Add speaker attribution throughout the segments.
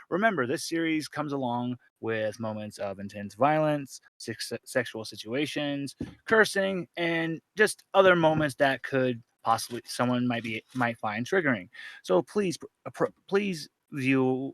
Speaker 1: Remember, this series comes along with moments of intense violence, sexual situations, cursing, and just other moments that could possibly someone might find triggering. So please view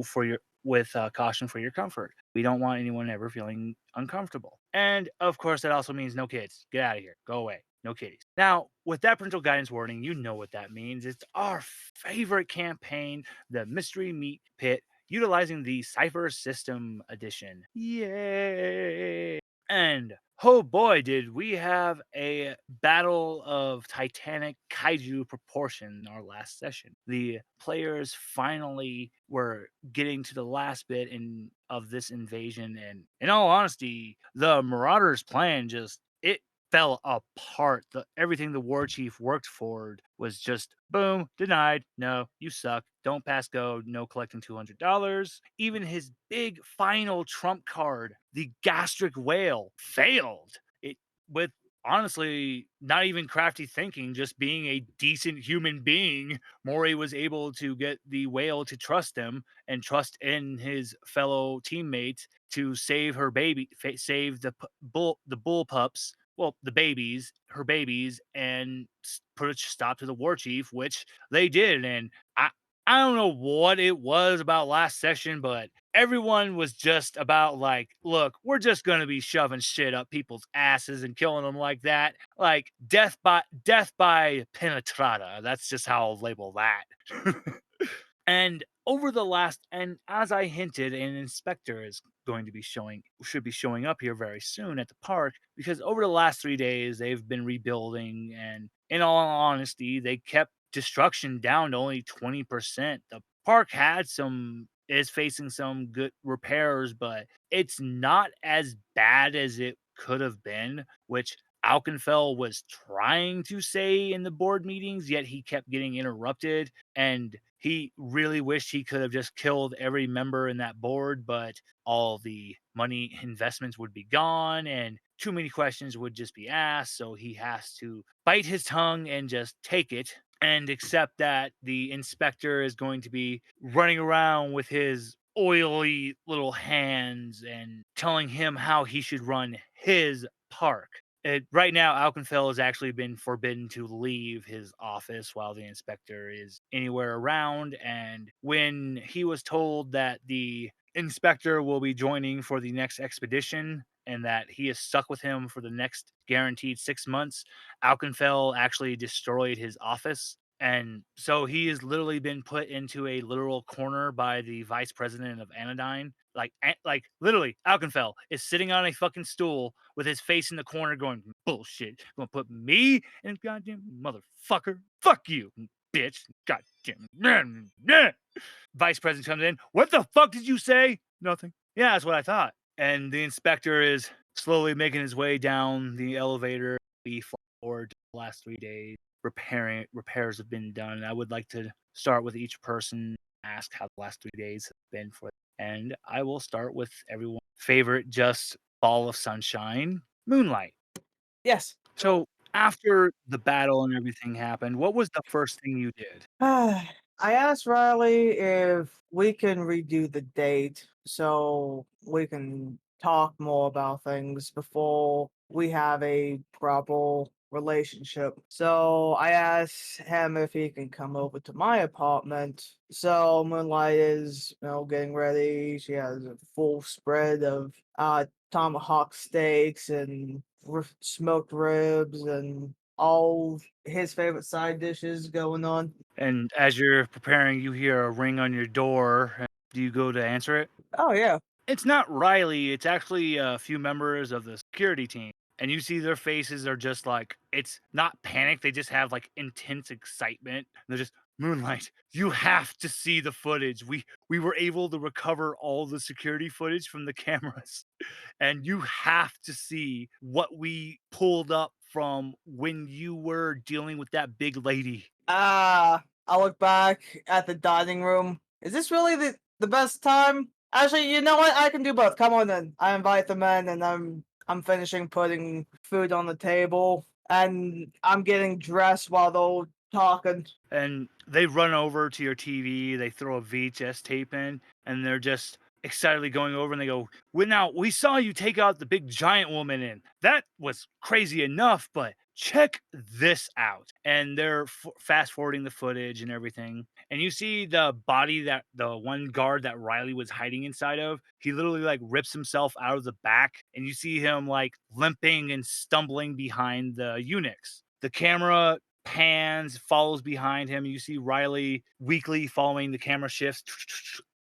Speaker 1: for your with caution for your comfort. We don't want anyone ever feeling uncomfortable. And of course, that also means no kids. Get out of here. Go away. No kitties. Now, with that parental guidance warning, you know what that means. It's our favorite campaign, the Mystery Meat Pit, utilizing the Cypher System Edition. Yay! And oh boy, did we have a battle of titanic kaiju proportion in our last session. The players finally were getting to the last bit of this invasion, and in all honesty, the Marauders' plan just it fell apart. Everything the war chief worked for was just boom, denied. No, you suck. Don't pass go. No collecting $200. Even his big final trump card, the gastric whale, failed. It with honestly not even crafty thinking, just being a decent human being. Maury was able to get the whale to trust him and trust in his fellow teammates to save her baby, save the bull pups, well, her babies, and put a stop to the war chief, which they did. And I don't know what it was about last session, but everyone was just about like, look, we're just gonna be shoving shit up people's asses and killing them like that, like death by penetrata. That's just how I'll label that. And as I hinted, an inspector is going to be should be showing up here very soon at the park, because over the last 3 days they've been rebuilding, and in all honesty, they kept destruction down to only 20%. The park is facing some good repairs, but it's not as bad as it could have been, which Alkenfell was trying to say in the board meetings, yet he kept getting interrupted, and he really wished he could have just killed every member in that board, but all the money investments would be gone and too many questions would just be asked. So he has to bite his tongue and just take it and accept that the inspector is going to be running around with his oily little hands and telling him how he should run his park. Right now, Alkenfell has actually been forbidden to leave his office while the inspector is anywhere around. And when he was told that the inspector will be joining for the next expedition and that he is stuck with him for the next guaranteed 6 months, Alkenfell actually destroyed his office. And so he has literally been put into a literal corner by the vice president of Anodyne. Like literally, Alkenfell is sitting on a fucking stool with his face in the corner going, bullshit. You gonna put me in goddamn motherfucker? Fuck you, bitch. Goddamn. Vice president comes in. What the fuck did you say? Nothing. Yeah, that's what I thought. And the inspector is slowly making his way down the elevator. Be forward the last 3 days. Repairs have been done. I would like to start with each person, ask how the last 3 days have been for them. And I will start with everyone's favorite just ball of sunshine, Moonlight.
Speaker 2: Yes.
Speaker 1: So after the battle and everything happened, what was the first thing you did?
Speaker 2: I asked Riley if we can redo the date so we can talk more about things before we have a proper relationship. So I asked him if he can come over to my apartment. So Moonlight is, getting ready. She has a full spread of tomahawk steaks and smoked ribs and all his favorite side dishes going on.
Speaker 1: And as you're preparing, you hear a ring on your door. Do you go to answer it?
Speaker 2: Oh yeah.
Speaker 1: It's not Riley, it's actually a few members of the security team. And you see their faces are just like, it's not panic, they just have like intense excitement. They're just, Moonlight, you have to see the footage. We were able to recover all the security footage from the cameras. And you have to see what we pulled up from when you were dealing with that big lady.
Speaker 2: I look back at the dining room. Is this really the best time? Actually, you know what? I can do both. Come on then. I invite them in and I'm finishing putting food on the table and I'm getting dressed while they're talking.
Speaker 1: and they run over to your TV, they throw a VHS tape in, and they're just excitedly going over and they go, "Well, now we saw you take out the big giant woman in. That was crazy enough, but check this out." And they're fast forwarding the footage and everything. And you see the body that the one guard that Riley was hiding inside of, he literally like rips himself out of the back, and you see him like limping and stumbling behind the eunuchs. The camera pans, follows behind him. You see Riley weakly following the camera shifts,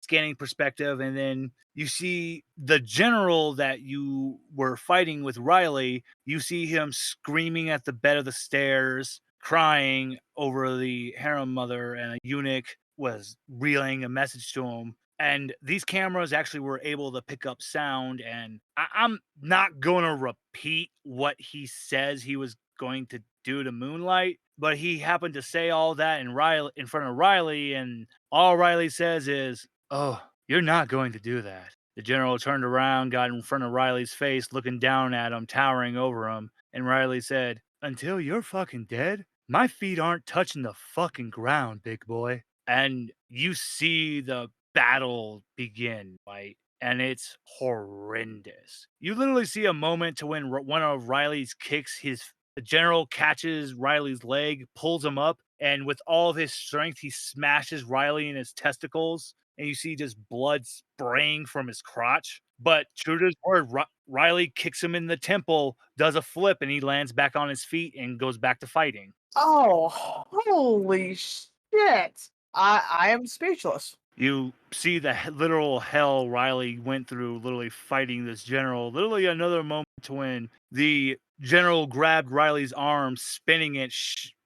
Speaker 1: scanning perspective, and then you see the general that you were fighting with Riley. You see him screaming at the bed of the stairs, crying over the harem mother, and a eunuch was relaying a message to him. And these cameras actually were able to pick up sound. And I'm not going to repeat what he says he was going to do to Moonlight, but he happened to say all that in front of Riley, and all Riley says is, "Oh, you're not going to do that." The general turned around, got in front of Riley's face, looking down at him, towering over him, and Riley said, "Until you're fucking dead, my feet aren't touching the fucking ground, big boy." And you see the battle begin, right? And it's horrendous. You literally see a moment to when one of Riley's kicks, the general catches Riley's leg, pulls him up, and with all of his strength, he smashes Riley in his testicles. And you see just blood spraying from his crotch. But true to his word, Riley kicks him in the temple, does a flip, and he lands back on his feet and goes back to fighting.
Speaker 2: Oh, holy shit! I am speechless.
Speaker 1: You see the literal hell Riley went through, literally fighting this general. Literally another moment to when the general grabbed Riley's arm, spinning it.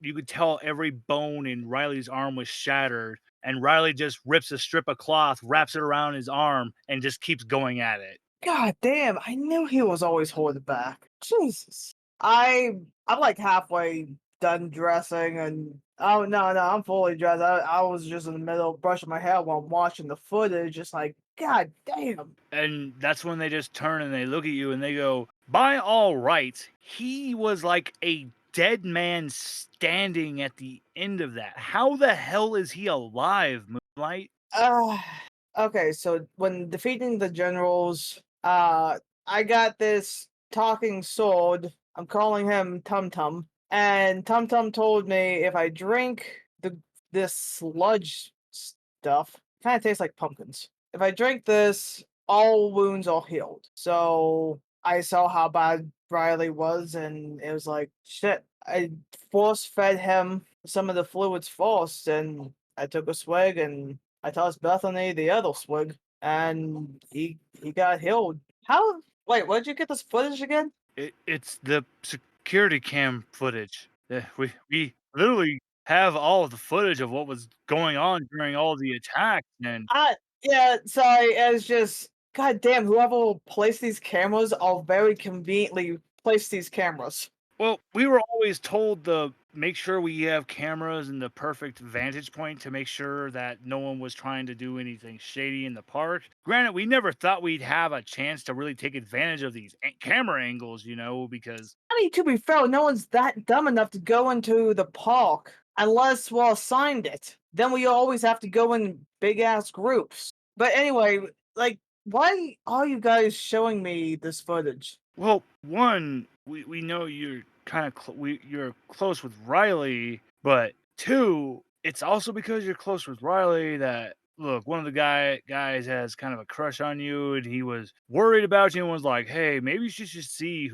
Speaker 1: You could tell every bone in Riley's arm was shattered. And Riley just rips a strip of cloth, wraps it around his arm, and just keeps going at it.
Speaker 2: God damn! I knew he was always holding back. Jesus. I'm like halfway done dressing, and oh no, I'm fully dressed. I was just in the middle of brushing my hair while watching the footage, just like God damn.
Speaker 1: And that's when they just turn and they look at you and they go, "By all rights, he was like a dead man standing at the end of that. How the hell is he alive, Moonlight?"
Speaker 2: Uh, okay, so when defeating the generals, I got this talking sword. I'm calling him Tum Tum, and Tum Tum told me if I drink this sludge stuff, kind of tastes like pumpkins. If I drink this, all wounds are healed. So I saw how bad Riley was, and it was like shit. I force fed him some of the fluids first, and I took a swig, and I tossed Bethany the other swig, and he got healed. How? Wait, where'd you get this footage again?
Speaker 1: It's the security cam footage. We literally have all of the footage of what was going on during all the attacks. And
Speaker 2: Yeah, sorry, it's just god damn, whoever placed these cameras all very conveniently placed these cameras.
Speaker 1: well, we were always told to make sure we have cameras in the perfect vantage point to make sure that no one was trying to do anything shady in the park. Granted, we never thought we'd have a chance to really take advantage of these camera angles, because
Speaker 2: I mean, to be fair, no one's that dumb enough to go into the park unless we're assigned it. Then we always have to go in big ass groups. But anyway, like, why are you guys showing me this footage?
Speaker 1: well, one, we know you're kind of you're close with Riley, but two, it's also because you're close with Riley that look, one of the guys has kind of a crush on you, and he was worried about you and was like, "Hey, maybe you should just see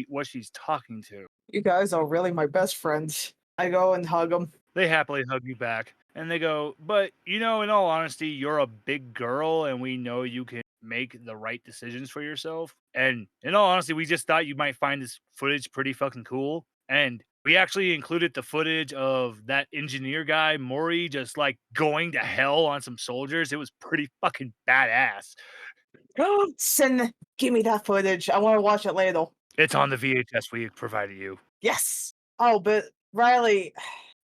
Speaker 1: what she's talking to."
Speaker 2: You guys are really my best friends. I go and hug them.
Speaker 1: They happily hug you back, and they go, "But in all honesty, you're a big girl, and we know you can make the right decisions for yourself. And in all honesty, we just thought you might find this footage pretty fucking cool. And we actually included the footage of that engineer guy, Maury, just like going to hell on some soldiers. It was pretty fucking badass.
Speaker 2: Give me that footage. I want to watch it later.
Speaker 1: It's on the VHS we provided you.
Speaker 2: Yes. Oh, but Riley.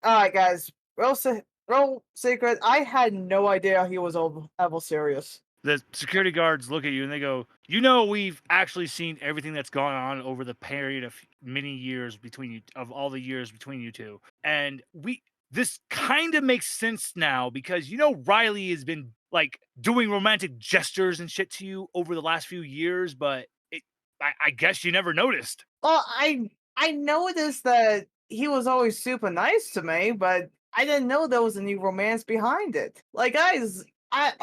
Speaker 2: All right, guys. Real secret. I had no idea he was ever serious.
Speaker 1: The security guards look at you and they go, we've actually seen everything that's gone on over the period of many years between you, of all the years between you two. And this kind of makes sense now because Riley has been like doing romantic gestures and shit to you over the last few years, but I guess you never noticed.
Speaker 2: Well, I noticed that he was always super nice to me, but I didn't know there was any romance behind it. Like, guys, I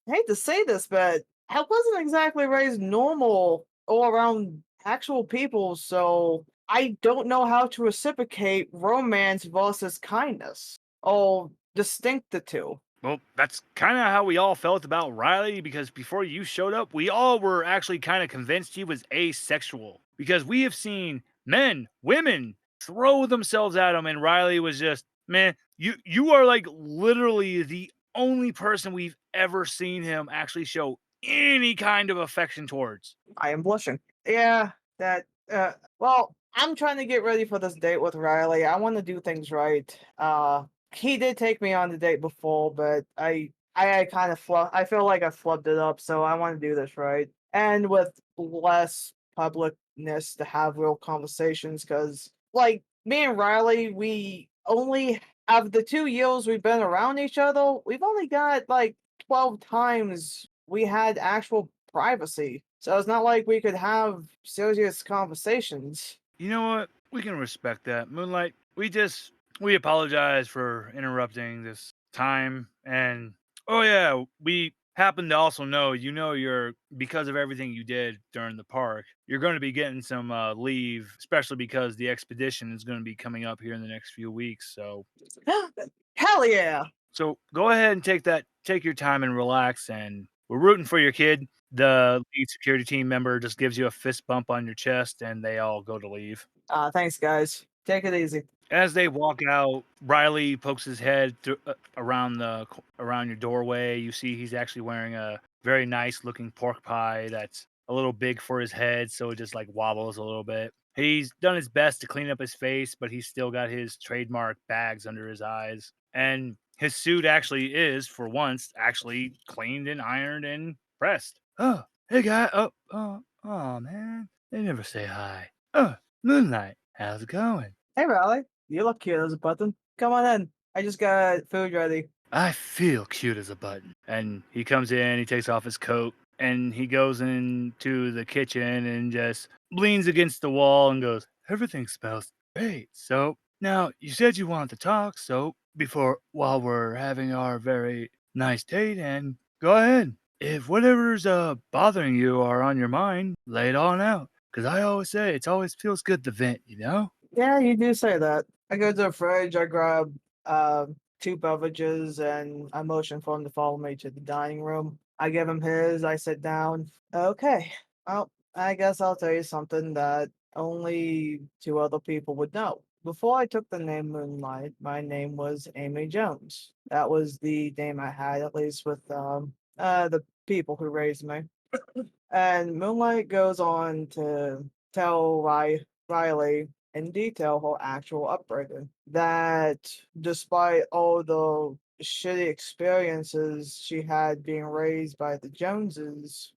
Speaker 2: hate to say this, but I wasn't exactly raised normal all around actual people, so I don't know how to reciprocate romance versus kindness or distinct the two.
Speaker 1: Well, that's kind of how we all felt about Riley because before you showed up, we all were actually kind of convinced he was asexual because we have seen men, women throw themselves at him, and Riley was just, man, you are like literally the only person we've ever seen him actually show any kind of affection towards.
Speaker 2: I am blushing. Yeah, that well, I'm trying to get ready for this date with Riley. I want to do things right. He did take me on the date before, but I kind of I feel like I flubbed it up, so I want to do this right. And with less publicness to have real conversations cuz like me and Riley, we only of the 2 years we've been around each other, we've only got like 12 times we had actual privacy. So it's not like we could have serious conversations.
Speaker 1: You know what? We can respect that. Moonlight, we apologize for interrupting this time and oh yeah, we happen to also know you're because of everything you did during the park, you're going to be getting some leave, especially because the expedition is going to be coming up here in the next few weeks.
Speaker 2: Hell yeah!
Speaker 1: So go ahead and take your time and relax and we're rooting for your kid. The lead security team member just gives you a fist bump on your chest and they all go to leave.
Speaker 2: Thanks, guys. Take it easy.
Speaker 1: As they walk out, Riley pokes his head around around your doorway. You see he's actually wearing a very nice looking pork pie that's a little big for his head, so it just like wobbles a little bit. He's done his best to clean up his face, but he's still got his trademark bags under his eyes. And his suit actually is, for once, actually cleaned and ironed and pressed. Oh, hey guy. Oh man. They never say hi. Oh, Moonlight. How's it going?
Speaker 2: Hey, Riley. You look cute as a button. Come on in. I just got food ready.
Speaker 1: I feel cute as a button. And he comes in, he takes off his coat, and he goes into the kitchen and just leans against the wall and goes, everything smells great. So now you said you wanted to talk, so while we're having our very nice date, and go ahead. If whatever's bothering you or on your mind, lay it on out. Cause I always say it's always feels good to vent, you know?
Speaker 2: Yeah, you do say that. I go to the fridge, I grab two beverages, and I motion for him to follow me to the dining room. I give him his, I sit down. Okay, well, I guess I'll tell you something that only two other people would know. Before I took the name Moonlight, my name was Amy Jones. That was the name I had, at least with the people who raised me. And Moonlight goes on to tell Riley in detail her actual upbringing. That despite all the shitty experiences she had being raised by the Joneses,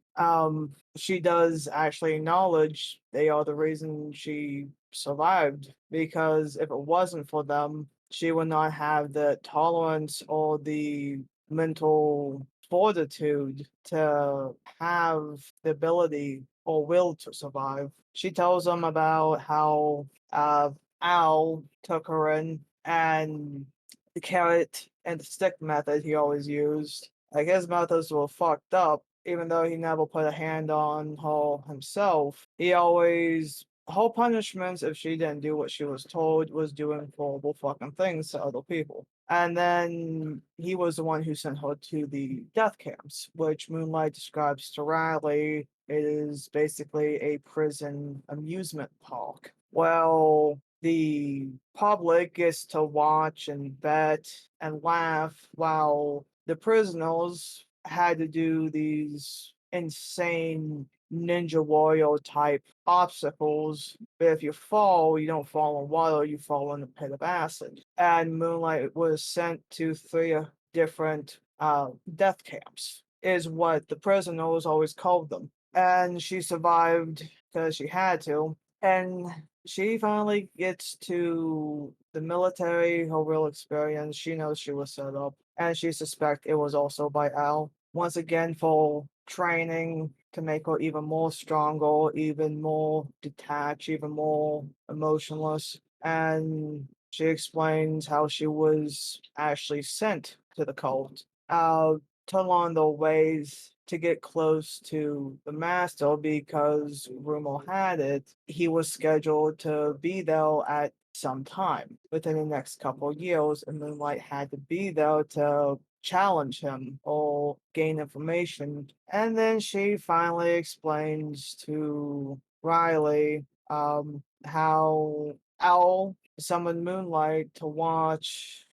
Speaker 2: she does actually acknowledge they are the reason she survived. Because if it wasn't for them, she would not have the tolerance or the mental fortitude to have the ability or will to survive. She tells them about how Al took her in and the carrot and the stick method he always used. Like his methods were fucked up, even though he never put a hand on her himself. He always her punishments if she didn't do what she was told was doing horrible fucking things to other people. And then he was the one who sent her to the death camps, which Moonlight describes to Riley. It is basically a prison amusement park. Well, the public gets to watch and bet and laugh while the prisoners had to do these insane ninja warrior type obstacles. But if you fall, you don't fall in water, you fall in a pit of acid. And Moonlight was sent to three different death camps, is what the prisoners always called them. And she survived because she had to. And she finally gets to the military, her real experience. She knows she was set up, and she suspects it was also by Al. Once again, for training to make her even more stronger, even more detached, even more emotionless. And she explains how she was actually sent to the cult to learn the ways to get close to the master because rumor had it he was scheduled to be there at some time within the next couple of years, and Moonlight had to be there to challenge him or gain information. And then she finally explains to Riley how Owl summoned Moonlight to watch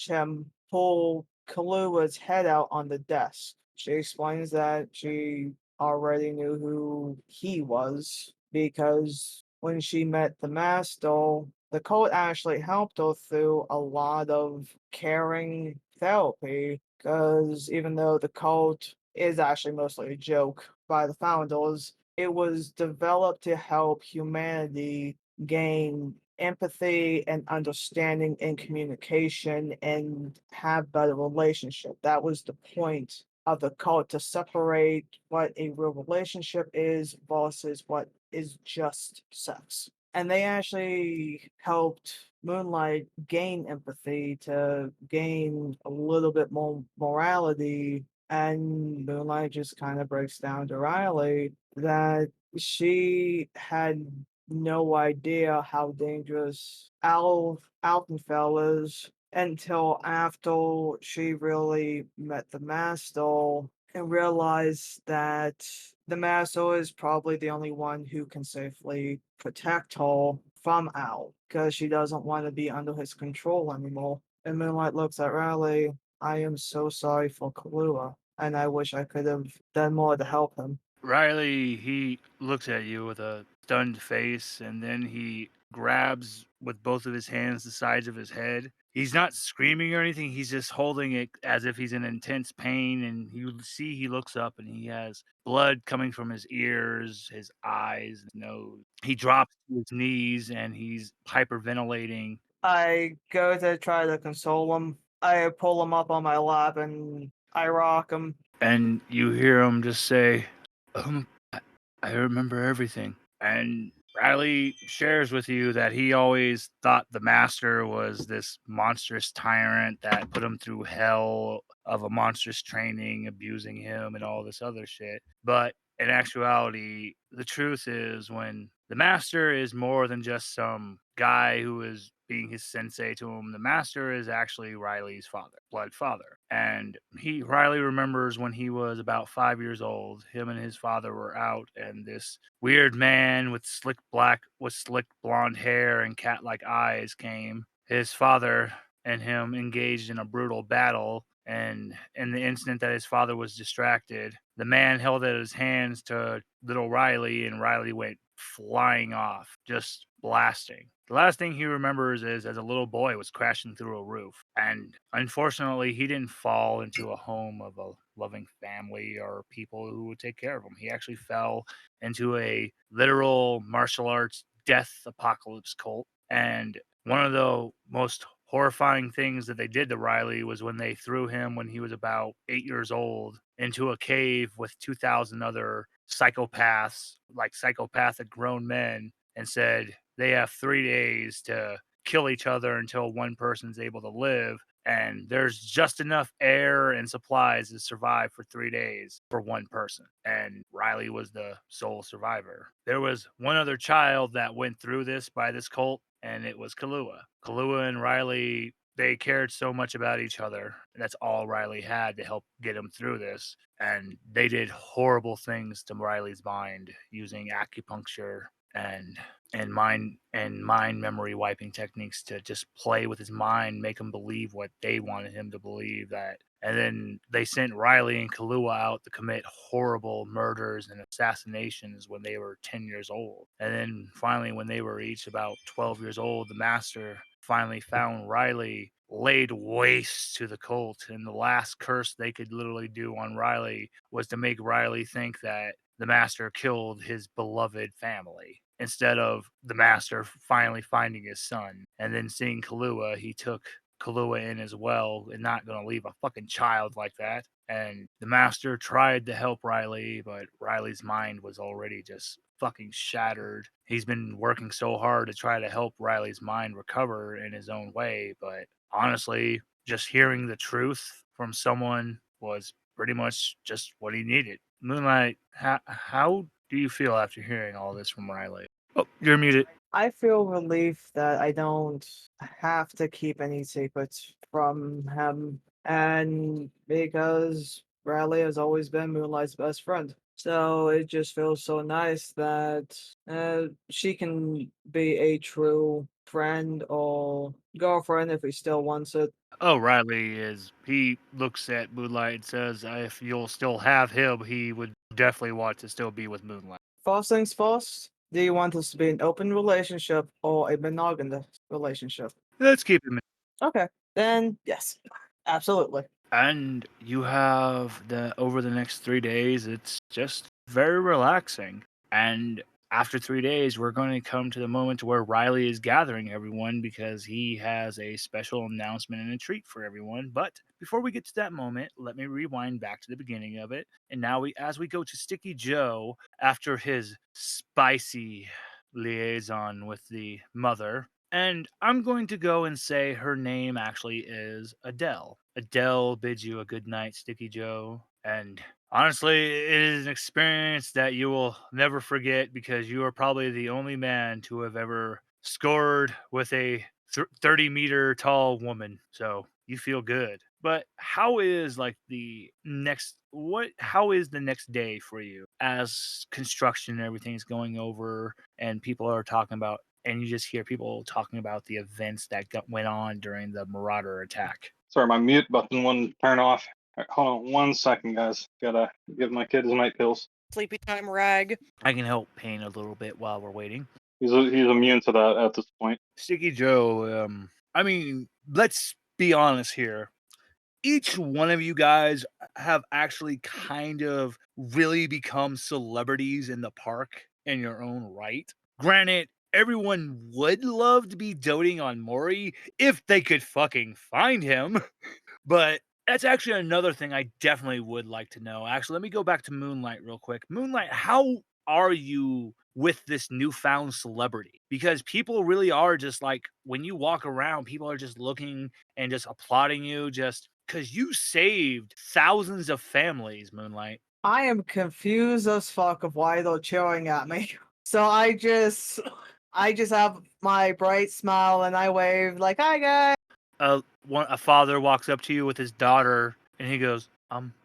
Speaker 2: him pull Kalua's head out on the desk. She explains that she already knew who he was because when she met the master, the cult actually helped her through a lot of caring therapy. Because even though the cult is actually mostly a joke by the founders, it was developed to help humanity gain empathy and understanding and communication and have better relationship. That was the point of the cult, to separate what a real relationship is versus what is just sex. And they actually helped Moonlight gain empathy, to gain a little bit more morality. And Moonlight just kind of breaks down to Riley that she had no idea how dangerous Alpenfell is until after she really met the Master and realized that the Master is probably the only one who can safely protect her from Al because she doesn't want to be under his control anymore. And Moonlight looks at Riley. I am so sorry for Kahlua, and I wish I could have done more to help him.
Speaker 1: Riley, he looks at you with a stunned face, and then he grabs with both of his hands the sides of his head. He's not screaming or anything. He's just holding it as if he's in intense pain. And you see, he looks up and he has blood coming from his ears, his eyes, his nose. He drops to his knees and he's hyperventilating.
Speaker 2: I go to try to console him. I pull him up on my lap and I rock him.
Speaker 1: And you hear him just say, I, I remember everything. And Riley shares with you that he always thought the master was this monstrous tyrant that put him through hell of a monstrous training, abusing him and all this other shit. But in actuality, the truth is when the master is more than just some guy who is being his sensei to him, the master is actually Riley's father, blood father. And Riley remembers when he was about 5 years old, him and his father were out, and this weird man with slick blonde hair and cat-like eyes came. His father and him engaged in a brutal battle, and in the instant that his father was distracted, the man held out his hands to little Riley, and Riley went flying off, just blasting. The last thing he remembers is as a little boy was crashing through a roof. And unfortunately, he didn't fall into a home of a loving family or people who would take care of him. He actually fell into a literal martial arts death apocalypse cult. And one of the most horrifying things that they did to Riley was when they threw him when he was about 8 years old into a cave with 2,000 other psychopaths, like psychopathic grown men, and said they have 3 days to kill each other until one person's able to live. And there's just enough air and supplies to survive for 3 days for one person. And Riley was the sole survivor. There was one other child that went through this by this cult, and it was Kahlua. Kahlua and Riley, they cared so much about each other. And that's all Riley had to help get him through this. And they did horrible things to Riley's mind using acupuncture and mind memory wiping techniques to just play with his mind, make him believe what they wanted him to believe. That And then they sent Riley and Kahlua out to commit horrible murders and assassinations when they were 10 years old. And then finally, when they were each about 12 years old, the master finally found Riley, laid waste to the cult, and the last curse they could literally do on Riley was to make Riley think that the master killed his beloved family instead of the master finally finding his son. And then seeing Kahlua, he took Kahlua in as well and not going to leave a fucking child like that. And the master tried to help Riley, but Riley's mind was already just fucking shattered. He's been working so hard to try to help Riley's mind recover in his own way, but honestly, just hearing the truth from someone was pretty much just what he needed. Moonlight, how do you feel after hearing all this from Riley? Oh, you're muted.
Speaker 2: I feel relief that I don't have to keep any secrets from him, and because Riley has always been Moonlight's best friend. So it just feels so nice that she can be a true friend or girlfriend if he still wants it.
Speaker 1: Oh, Riley is. He looks at Moonlight and says, if you'll still have him, he would definitely want to still be with Moonlight.
Speaker 2: First things first, do you want us to be an open relationship or a monogamous relationship?
Speaker 1: Let's keep him.
Speaker 2: Okay, then yes, absolutely.
Speaker 1: And you have over the next 3 days, it's just very relaxing. And after 3 days, we're going to come to the moment where Riley is gathering everyone because he has a special announcement and a treat for everyone. But before we get to that moment, let me rewind back to the beginning of it. And now as we go to Sticky Joe after his spicy liaison with the mother, and I'm going to go and say her name actually is Adele. Adele bids you a good night, Sticky Joe. And honestly, it is an experience that you will never forget because you are probably the only man to have ever scored with a 30-meter tall woman. So you feel good. But how is like how is the next day for you as construction and everything's going over and people are talking about and you just hear people talking about the events that went on during the Marauder attack?
Speaker 3: Sorry, my mute button wouldn't turn off. All right, hold on 1 second, guys. Gotta give my kid his night pills.
Speaker 4: Sleepy time rag.
Speaker 1: I can help Payne a little bit while we're waiting.
Speaker 3: He's immune to that at this point.
Speaker 1: Sticky Joe, I mean, let's be honest here. Each one of you guys have actually kind of really become celebrities in the park in your own right. Granted, everyone would love to be doting on Maury if they could fucking find him. But that's actually another thing I definitely would like to know. Actually, let me go back to Moonlight real quick. Moonlight, how are you with this newfound celebrity? Because people really are just like, when you walk around, people are just looking and just applauding you just because you saved thousands of families, Moonlight.
Speaker 2: I am confused as fuck of why they're cheering at me. So I just have my bright smile and I wave like, "Hi guys."
Speaker 1: A father walks up to you with his daughter and he goes,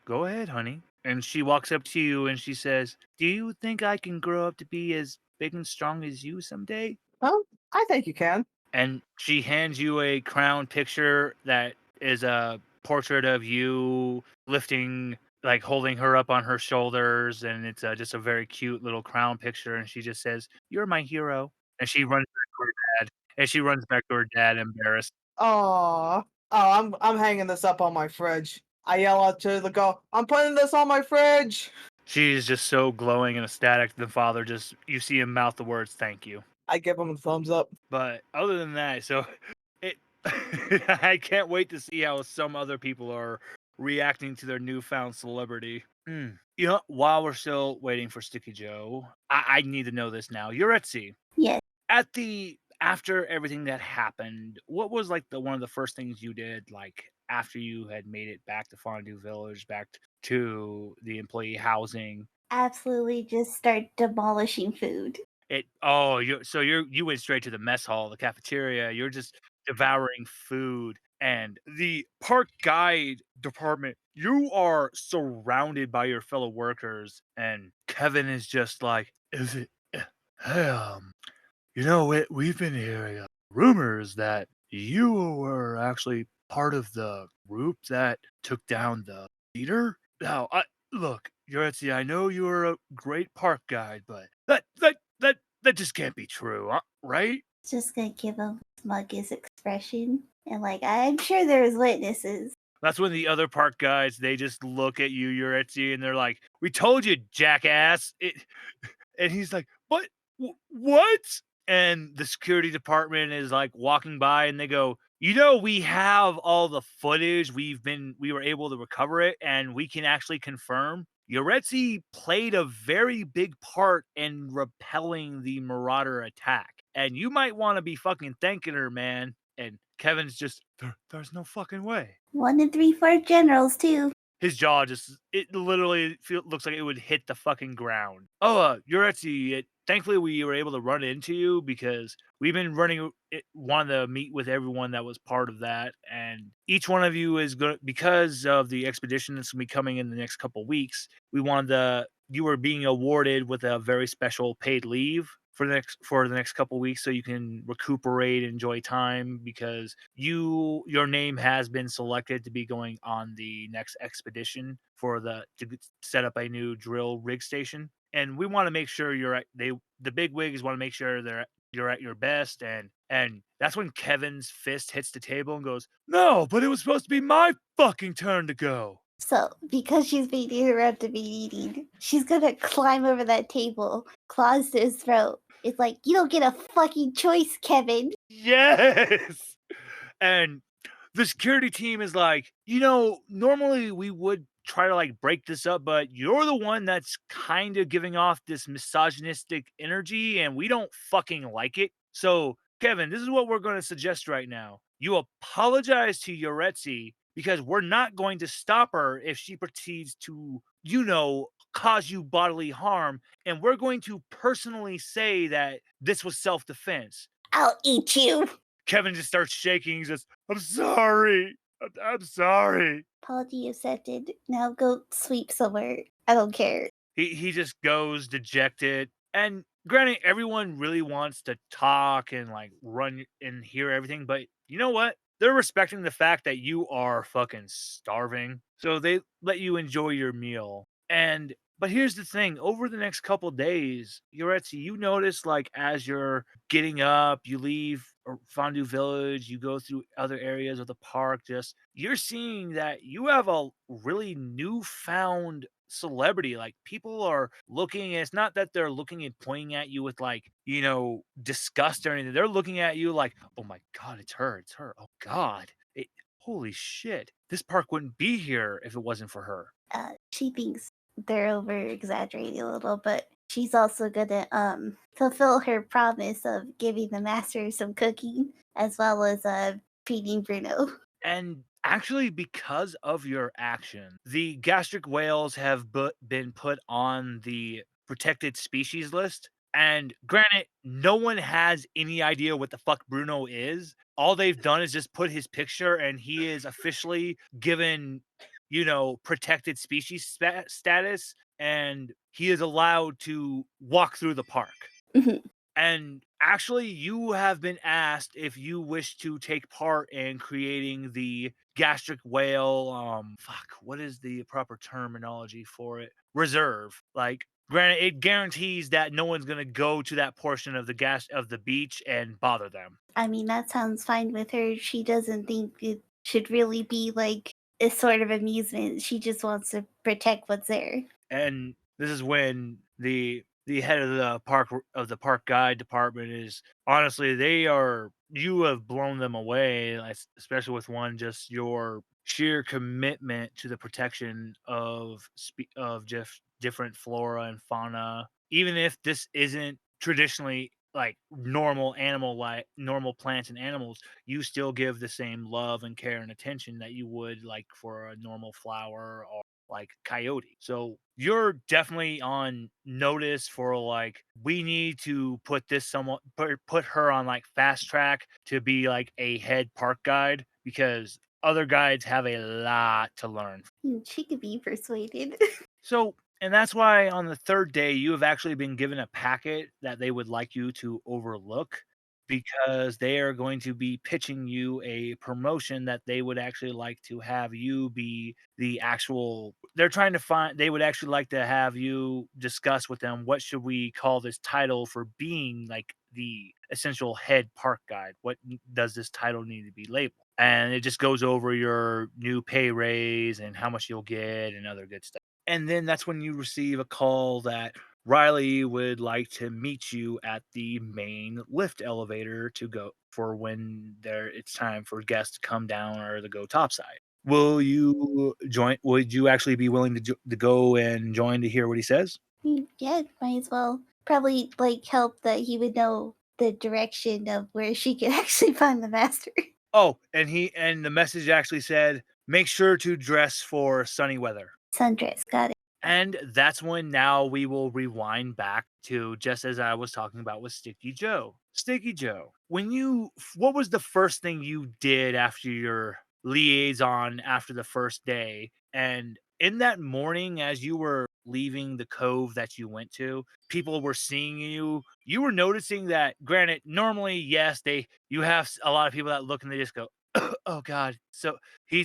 Speaker 1: go ahead, honey. And she walks up to you and she says, do you think I can grow up to be as big and strong as you someday?
Speaker 2: Oh, I think you can.
Speaker 1: And she hands you a crown picture that is a portrait of you lifting, like holding her up on her shoulders. And it's just a very cute little crown picture. And she just says, you're my hero. And she runs back to her dad. And she runs back to her dad embarrassed.
Speaker 2: Aw. I'm hanging this up on my fridge. I yell out to the girl, "I'm putting this on my fridge."
Speaker 1: She's just so glowing and ecstatic. The father just, you see him mouth the words, thank you.
Speaker 2: I give him a thumbs up.
Speaker 1: But other than that, so it, I can't wait to see how some other people are reacting to their newfound celebrity. You know, while we're still waiting for Sticky Joe, I need to know this now. You're at sea.
Speaker 5: Yes.
Speaker 1: After everything that happened, what was like one of the first things you did, like after you had made it back to Fondue Village, back to the employee housing?
Speaker 5: Absolutely just start demolishing food.
Speaker 1: You went straight to the mess hall, the cafeteria. You're just devouring food. And the park guide department, you are surrounded by your fellow workers. And Kevin is just like, is it? Hey, you know, we've been hearing rumors that you were actually part of the group that took down the leader. Now, look, Yuretsi, I know you're a great park guide, but that just can't be true, right?
Speaker 5: Just gonna give him smuggish expression. And like, I'm sure there's witnesses.
Speaker 1: That's when the other park guides, they just look at you, Yuretsi, and they're like, we told you, jackass. And he's like, but What? And the security department is like walking by and they go, you know, we have all the footage. We were able to recover it and we can actually confirm Yoretzi played a very big part in repelling the marauder attack. And you might want to be fucking thanking her, man. And Kevin's just, there's no fucking way.
Speaker 5: 1 in 3 4 generals too.
Speaker 1: His jaw just, it literally looks like it would hit the fucking ground. Oh, Yoretzi, thankfully we were able to run into you because we've been wanted to meet with everyone that was part of that. And each one of you is going to, because of the expedition that's going to be coming in the next couple weeks, you were being awarded with a very special paid leave for the next couple weeks so you can recuperate, enjoy time because your name has been selected to be going on the next expedition to set up a new drill rig station. And we want to make sure the big wigs want to make sure you're at your best. And that's when Kevin's fist hits the table and goes, no, but it was supposed to be my fucking turn to go.
Speaker 5: So, because she's being interrupted eating, she's gonna climb over that table, claws to his throat. It's like, you don't get a fucking choice, Kevin.
Speaker 1: Yes. And the security team is like, normally we would try to like break this up, but you're the one that's kind of giving off this misogynistic energy and we don't fucking like it. So, Kevin, this is what we're going to suggest right now. You apologize to Yoretzi because we're not going to stop her if she proceeds to, cause you bodily harm. And we're going to personally say that this was self-defense.
Speaker 5: I'll eat you.
Speaker 1: Kevin just starts shaking. He says, I'm sorry. I'm sorry.
Speaker 5: Apology accepted. Now go sleep somewhere. I don't care.
Speaker 1: He just goes dejected. And granted, everyone really wants to talk and like run and hear everything. But you know what? They're respecting the fact that you are fucking starving. So they let you enjoy your meal. But here's the thing, over the next couple days, Yoretzi, you notice like as you're getting up, you leave Fondue Village, you go through other areas of the park, you're seeing that you have a really newfound celebrity. Like people are looking, and it's not that they're looking and pointing at you with like, disgust or anything. They're looking at you like, oh my God, it's her. Oh God. Holy shit. This park wouldn't be here if it wasn't for her.
Speaker 5: She thinks they're over exaggerating a little, but she's also gonna fulfill her promise of giving the master some cooking as well as feeding Bruno.
Speaker 1: And actually, because of your action, the gastric whales have been put on the protected species list. And granted, no one has any idea what the fuck Bruno is. All they've done is just put his picture, and he is officially given, protected species status, and he is allowed to walk through the park.
Speaker 5: Mhm.
Speaker 1: And actually, you have been asked if you wish to take part in creating the gastric whale. What is the proper terminology for it? Reserve. Like, granted, it guarantees that no one's gonna go to that portion of the beach and bother them.
Speaker 5: I mean, that sounds fine with her. She doesn't think it should really be like a sort of amusement. She just wants to protect what's there.
Speaker 1: And this is when the head of the park guide department is honestly you have blown them away, especially with one, just your sheer commitment to the protection of just different flora and fauna, even if this isn't traditionally like normal plants and animals. You still give the same love and care and attention that you would like for a normal flower or like coyote. So you're definitely on notice for like, we need to put her on like fast track to be like a head park guide because other guides have a lot to learn.
Speaker 5: She could be persuaded.
Speaker 1: So, and that's why on the third day you have actually been given a packet that they would like you to overlook because they are going to be pitching you a promotion that they would actually like to have you be they would actually like to have you discuss with them what should we call this title for being like the essential head park guide. What does this title need to be labeled? And it just goes over your new pay raise and how much you'll get and other good stuff. And then that's when you receive a call that Riley would like to meet you at the main lift elevator to go for when it's time for guests to come down or to go topside. Will you join? Would you actually be willing to go and join to hear what he says?
Speaker 5: Yeah, might as well. Probably like help that he would know the direction of where she could actually find the master.
Speaker 1: Oh, and the message actually said, make sure to dress for sunny weather.
Speaker 5: Sundress, got it.
Speaker 1: And that's when now we will rewind back to just as I was talking about with Sticky Joe. Sticky Joe, what was the first thing you did after your liaison after the first day? And in that morning, as you were leaving the cove that you went to, people were seeing you. You were noticing that, granted, normally, yes, you have a lot of people that look and they just go, oh God, so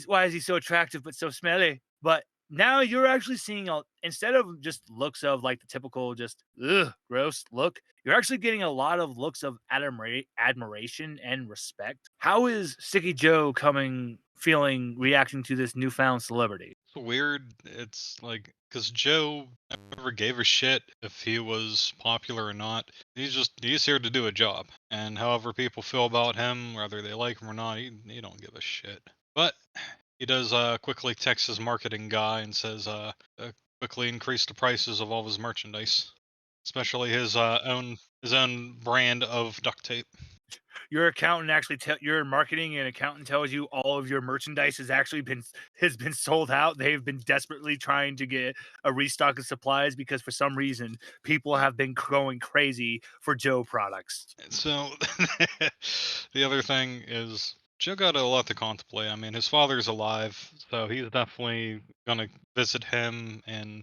Speaker 1: why is he so attractive but so smelly? But now you're actually seeing instead of just looks of like the typical just gross look, you're actually getting a lot of looks of admiration and respect. How is Sticky Joe reacting to this newfound celebrity?
Speaker 4: It's weird. It's like, because Joe never gave a shit if he was popular or not. He's here to do a job. And however people feel about him, whether they like him or not, he don't give a shit. But he does quickly text his marketing guy and says quickly increase the prices of all of his merchandise, especially his own brand of duct tape.
Speaker 1: Your accountant actually your marketing and accountant tells you all of your merchandise has been sold out. They've been desperately trying to get a restock of supplies because for some reason people have been going crazy for Joe products.
Speaker 4: So the other thing is Joe got a lot to contemplate. I mean, his father's alive, so he's definitely gonna visit him and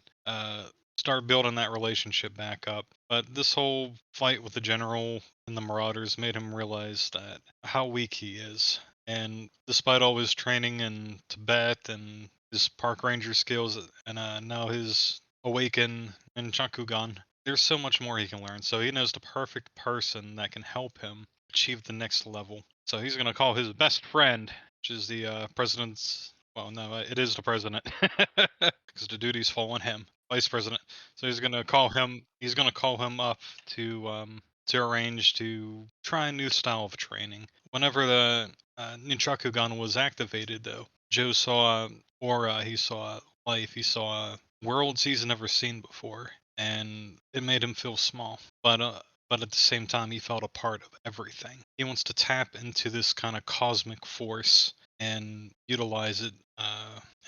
Speaker 4: start building that relationship back up. But this whole fight with the general and the marauders made him realize that how weak he is. And despite all his training in Tibet and his park ranger skills and now his awaken and Chakugan, there's so much more he can learn. So he knows the perfect person that can help him achieve the next level. So he's going to call his best friend, which is the president's. Well, no, it is the president, because the duties fall on him, vice president. So he's going to call him. He's going to call him up to arrange to try a new style of training. Whenever the Ninchakugan was activated, though, Joe saw aura. He saw life. He saw worlds he's never seen before, and it made him feel small. But at the same time, he felt a part of everything. He wants to tap into this kind of cosmic force and utilize it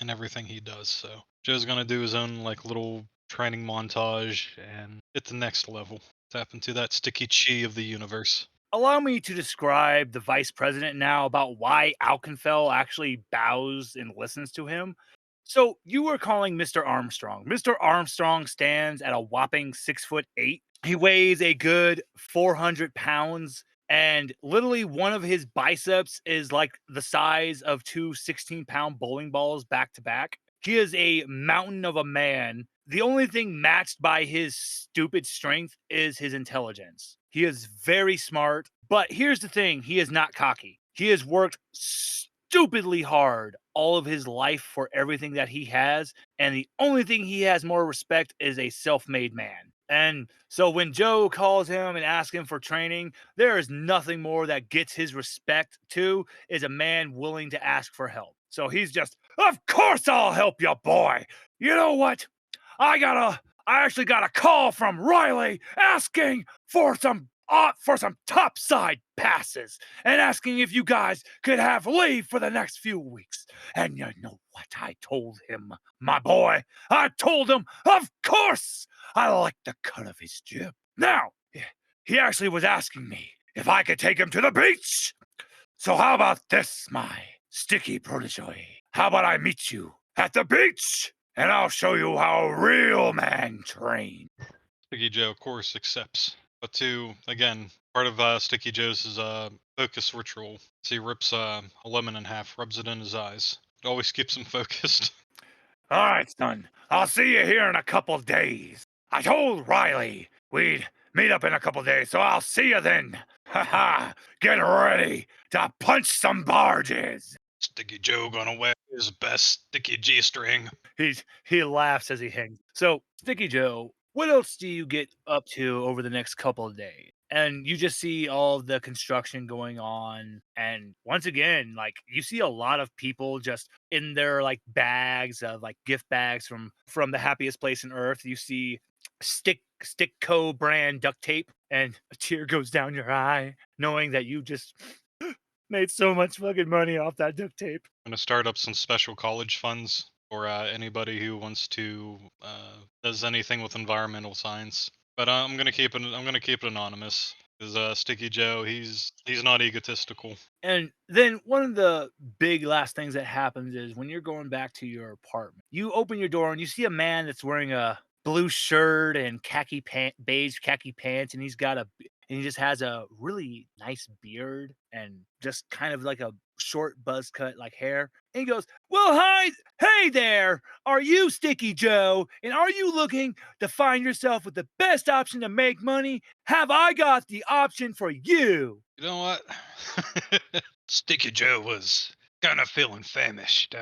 Speaker 4: in everything he does. So Joe's gonna do his own like little training montage and hit the next level. Tap into that sticky chi of the universe.
Speaker 1: Allow me to describe the vice president now about why Alkenfell actually bows and listens to him. So you were calling Mr. Armstrong. Mr. Armstrong stands at a whopping 6'8". He weighs a good 400 pounds, and literally one of his biceps is like the size of two 16-pound bowling balls back to back. He is a mountain of a man. The only thing matched by his stupid strength is his intelligence. He is very smart, but here's the thing, he is not cocky. He has worked stupidly hard all of his life for everything that he has, and the only thing he has more respect is a self-made man. And so when Joe calls him and asks him for training, there is nothing more that gets his respect to is a man willing to ask for help. So he's just, of course I'll help you, boy. You know what? I actually got a call from Riley asking for some topside passes and asking if you guys could have leave for the next few weeks. And you know what I told him, my boy? I told him, of course, I like the cut of his jib. Now, he actually was asking me if I could take him to the beach. So how about this, my sticky protege? How about I meet you at the beach? And I'll show you how a real man trains.
Speaker 4: Sticky Joe, of course, accepts. But again, part of Sticky Joe's focus ritual. So he rips a lemon in half, rubs it in his eyes. It always keeps him focused.
Speaker 1: All right, son. I'll see you here in a couple days. I told Riley we'd meet up in a couple days, so I'll see you then. Ha! Get ready to punch some barges.
Speaker 4: Sticky Joe gonna wear his best sticky G-string.
Speaker 1: He laughs as he hangs. So Sticky Joe, what else do you get up to over the next couple of days? And you just see all the construction going on. And once again, like you see a lot of people just in their like bags of like gift bags from the happiest place on earth. You see Stickco brand duct tape, and a tear goes down your eye, knowing that you just made so much fucking money off that duct tape.
Speaker 4: I'm gonna start up some special college funds for anybody who wants to does anything with environmental science. But I'm gonna keep it anonymous because Sticky Joe, he's not egotistical.
Speaker 1: And then one of the big last things that happens is when you're going back to your apartment, you open your door and you see a man that's wearing a blue shirt and beige khaki pants, and he just has a really nice beard and just kind of like a short buzz cut like hair. And he goes, "Well, hi, hey there. Are you Sticky Joe? And are you looking to find yourself with the best option to make money? Have I got the option for you?"
Speaker 4: You know what? Sticky Joe was kind of feeling famished.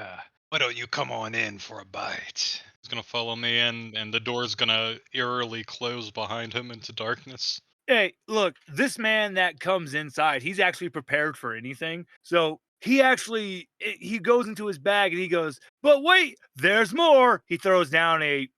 Speaker 4: Why don't you come on in for a bite? He's gonna follow me in, and the door's gonna eerily close behind him into darkness.
Speaker 1: Hey, look, this man that comes inside, he's actually prepared for anything. So he goes into his bag and he goes, "But wait, there's more." He throws down he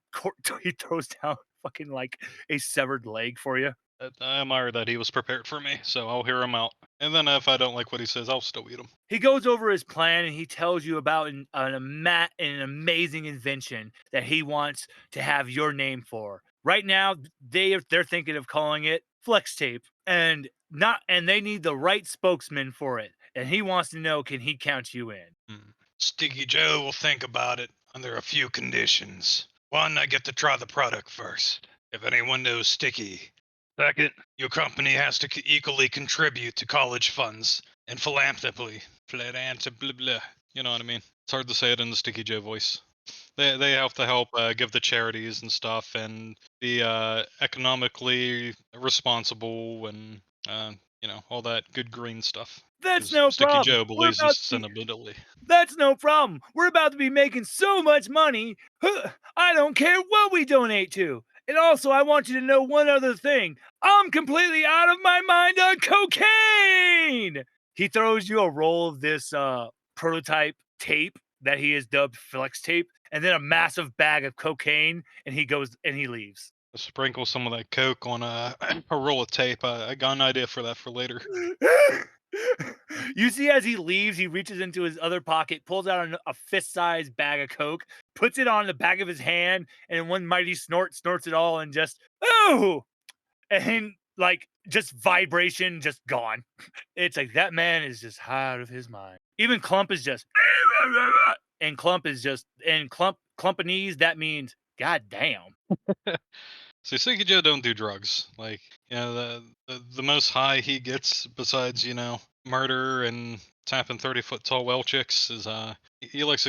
Speaker 1: throws down fucking like a severed leg for you.
Speaker 4: I admire that he was prepared for me, so I'll hear him out. And then if I don't like what he says, I'll still eat him.
Speaker 1: He goes over his plan and he tells you about an amazing invention that he wants to have your name for. Right now, they're thinking of calling it flex tape, and they need the right spokesman for it. And he wants to know, can he count you in?
Speaker 4: Sticky Joe will think about it under a few conditions. One, I get to try the product first. If anyone knows Sticky. Second, your company has to equally contribute to college funds and philanthropy. You know what I mean? It's hard to say it in the Sticky Joe voice. They have to help give the charities and stuff and be economically responsible and all that good green stuff.
Speaker 1: That's
Speaker 4: 'Cause
Speaker 1: no
Speaker 4: Sticky
Speaker 1: problem.
Speaker 4: Joe
Speaker 1: We're
Speaker 4: believes in
Speaker 1: about to be-
Speaker 4: sustainability.
Speaker 1: That's no problem. We're about to be making so much money. I don't care what we donate to. And also, I want you to know one other thing. I'm completely out of my mind on cocaine. He throws you a roll of this prototype tape that he has dubbed flex tape, and then a massive bag of cocaine, and he goes and he leaves.
Speaker 4: Sprinkle some of that coke on a roll of tape. I got an idea for that for later.
Speaker 1: You see, as he leaves, he reaches into his other pocket, pulls out a fist-sized bag of coke, puts it on the back of his hand, and in one mighty snort, snorts it all, and just and like just vibration, just gone. It's like that man is just high out of his mind. Even Clump is just, and Clumpanese. That means God damn.
Speaker 4: So Sticky Joe don't do drugs. Like, the most high he gets besides, murder and tapping 30-foot tall well chicks is he likes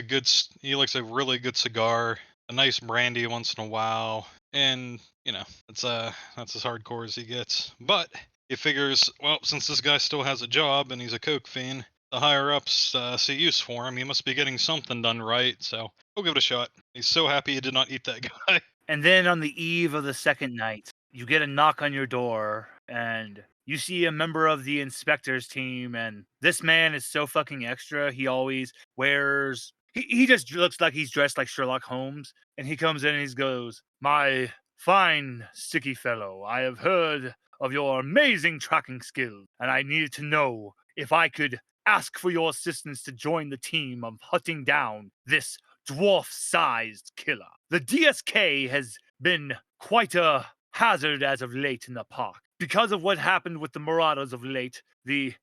Speaker 4: he likes a really good cigar, a nice brandy once in a while, and that's as hardcore as he gets. But he figures, well, since this guy still has a job and he's a coke fiend, the higher ups see use for him. He must be getting something done right, so we'll give it a shot. He's so happy he did not eat that guy.
Speaker 1: And then on the eve of the second night, you get a knock on your door, and you see a member of the inspector's team. And this man is so fucking extra. He always wears. He just looks like he's dressed like Sherlock Holmes. And he comes in and he goes, "My fine sticky fellow, I have heard of your amazing tracking skills, and I needed to know if I could ask for your assistance to join the team of hunting down this dwarf-sized killer. The DSK has been quite a hazard as of late in the park. Because of what happened with the marauders of late, he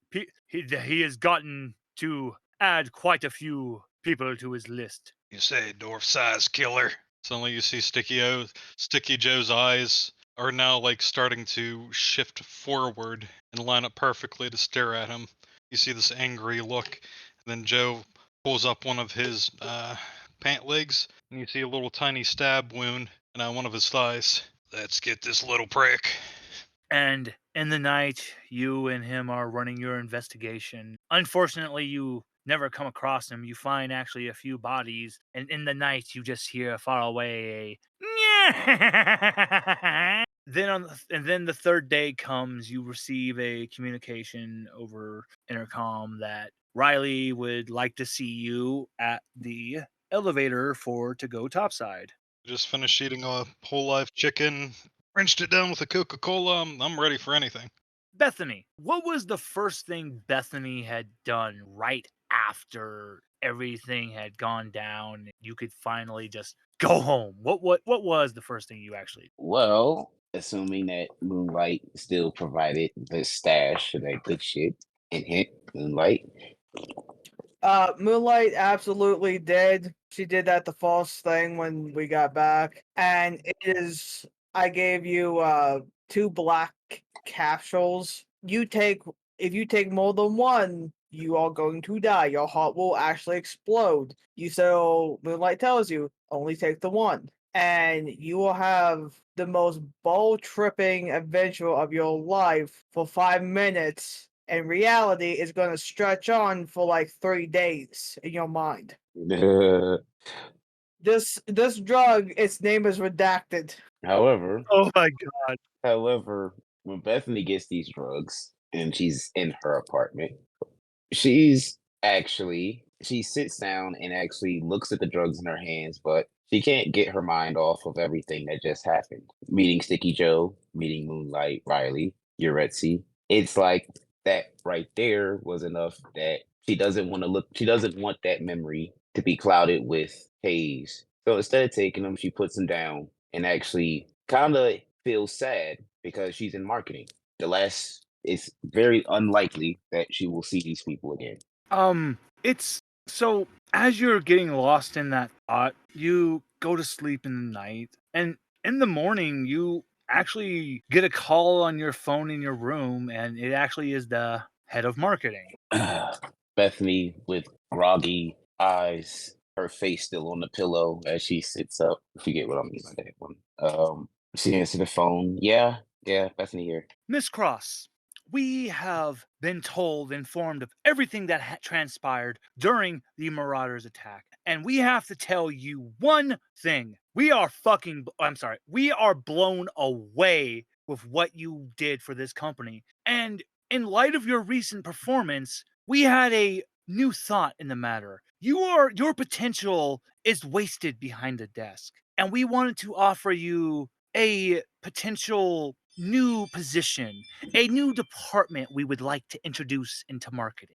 Speaker 1: has gotten to add quite a few people to his list."
Speaker 4: You say dwarf-sized killer. Suddenly you see Sticky Joe's eyes are now like starting to shift forward and line up perfectly to stare at him. You see this angry look, and then Joe pulls up one of his pant legs, and you see a little tiny stab wound in one of his thighs. Let's get this little prick.
Speaker 1: And in the night, you and him are running your investigation. Unfortunately, you never come across him. You find actually a few bodies, and in the night, you just hear far away a then the third day comes, you receive a communication over intercom that Riley would like to see you at the elevator to go topside.
Speaker 4: Just finished eating a whole live chicken, rinsed it down with a Coca-Cola. I'm ready for anything.
Speaker 1: Bethany, what was the first thing Bethany had done right after everything had gone down? You could finally just go home. What was the first thing you actually?
Speaker 6: Well, assuming that Moonlight still provided the stash of that good shit, and hint, Moonlight.
Speaker 2: Moonlight absolutely did. She did that the false thing when we got back. And it is I gave you 2 black capsules. If you take more than one, you are going to die. Your heart will actually explode. Moonlight tells you, only take the one. And you will have the most ball-tripping adventure of your life for 5 minutes. And reality is going to stretch on for like 3 days in your mind. This drug, its name is redacted.
Speaker 6: However,
Speaker 1: Oh my god.
Speaker 6: however, when Bethany gets these drugs and she's in her apartment, she sits down and actually looks at the drugs in her hands, but she can't get her mind off of everything that just happened. Meeting Sticky Joe, meeting Moonlight, Riley, Uretzi. It's like that right there was enough that she doesn't want that memory to be clouded with haze. So instead of taking them, she puts them down and actually kind of feels sad because she's in marketing. It's very unlikely that she will see these people again.
Speaker 1: It's so as you're getting lost in that thought, you go to sleep in the night, and in the morning you actually get a call on your phone in your room, and it actually is the head of marketing.
Speaker 6: Bethany with groggy eyes, her face still on the pillow as she sits up. If you get what I mean by that one. She answered the phone. Yeah, Bethany here.
Speaker 1: Miss Cross, we have been informed of everything that transpired during the Marauders attack. And we have to tell you one thing. We are blown away with what you did for this company. And in light of your recent performance, we had a new thought in the matter. Your potential is wasted behind a desk. And we wanted to offer you a potential new position, a new department we would like to introduce into marketing.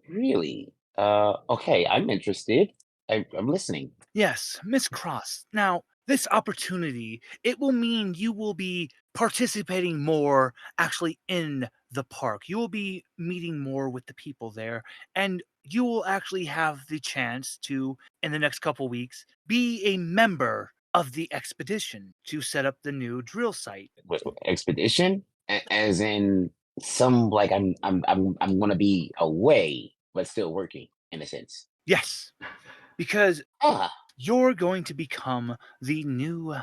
Speaker 6: Really? Okay, I'm interested. I'm listening.
Speaker 1: Yes, Miss Cross. Now, this opportunity, it will mean you will be participating more actually in the park. You will be meeting more with the people there, and you will actually have the chance to, in the next couple weeks, be a member of the expedition to set up the new drill site.
Speaker 6: What expedition? As in some like I'm gonna be away, but still working in a sense.
Speaker 1: Yes, because
Speaker 6: Ah,
Speaker 1: you're going to become the new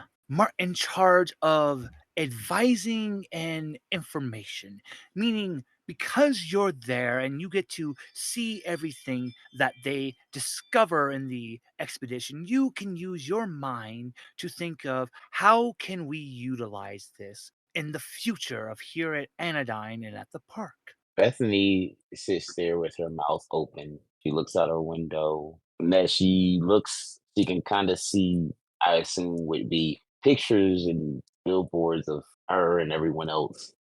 Speaker 1: in charge of advising and information, meaning because you're there and you get to see everything that they discover in the expedition, you can use your mind to think of how can we utilize this in the future of here at Anodyne and at the park.
Speaker 6: Bethany sits there with her mouth open. She looks out her window. And as she looks, she can kind of see, I assume, would be pictures and billboards of her and everyone else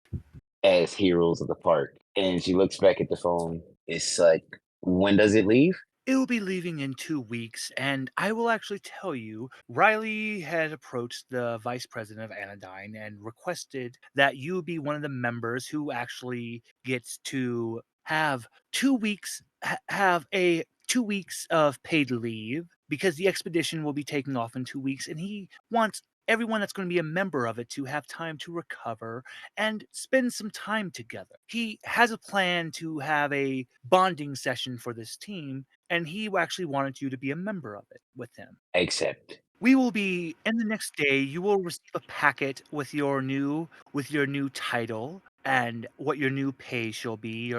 Speaker 6: as heroes of the park. And she looks back at the phone. It's like, when does it leave?
Speaker 1: It will be leaving in 2 weeks, and I will actually tell you, Riley had approached the vice president of Anodyne and requested that you be one of the members who actually gets to have 2 weeks, have a 2 weeks of paid leave because the expedition will be taking off in 2 weeks, and he wants everyone that's going to be a member of it to have time to recover and spend some time together. He has a plan to have a bonding session for this team, and he actually wanted you to be a member of it with him.
Speaker 6: Accept.
Speaker 1: We will be in the next day. You will receive a packet with your new title and what your new pay shall be,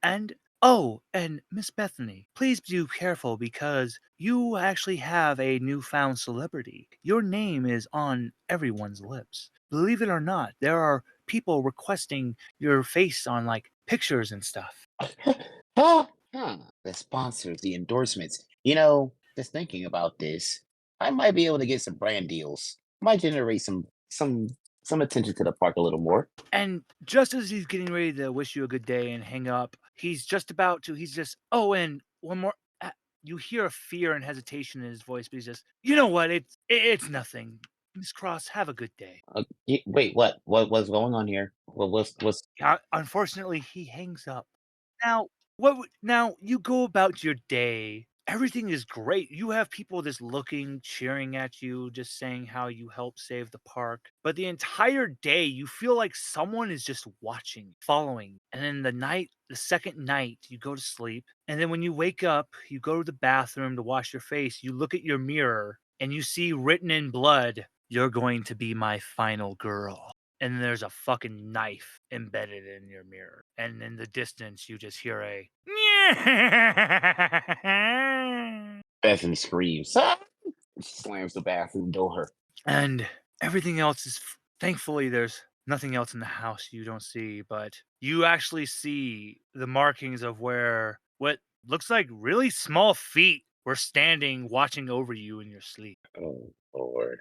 Speaker 1: and Oh, and Miss Bethany, please do careful because you actually have a newfound celebrity. Your name is on everyone's lips. Believe it or not, there are people requesting your face on like pictures and stuff.
Speaker 6: Huh? The sponsors, the endorsements. Just thinking about this, I might be able to get some brand deals. Might generate some attention to the park a little more.
Speaker 1: And just as he's getting ready to wish you a good day and hang up, oh, and one more. You hear a fear and hesitation in his voice, but he's just, you know what? It's nothing. Miss Cross, have a good day.
Speaker 6: Wait, what? What's going on here? What's?
Speaker 1: Unfortunately, he hangs up. Now you go about your day. Everything is great. You have people just looking, cheering at you, just saying how you helped save the park. But the entire day, you feel like someone is just watching, following. And then the second night, you go to sleep. And then when you wake up, you go to the bathroom to wash your face. You look at your mirror and you see written in blood, "You're going to be my final girl." And there's a fucking knife embedded in your mirror. And in the distance, you just hear a
Speaker 6: Bethany screams. Ah! She slams the bathroom door.
Speaker 1: and everything else is thankfully there's nothing else in the house you don't see, but you actually see the markings of where what looks like really small feet were standing watching over you in your sleep.
Speaker 6: Oh Lord.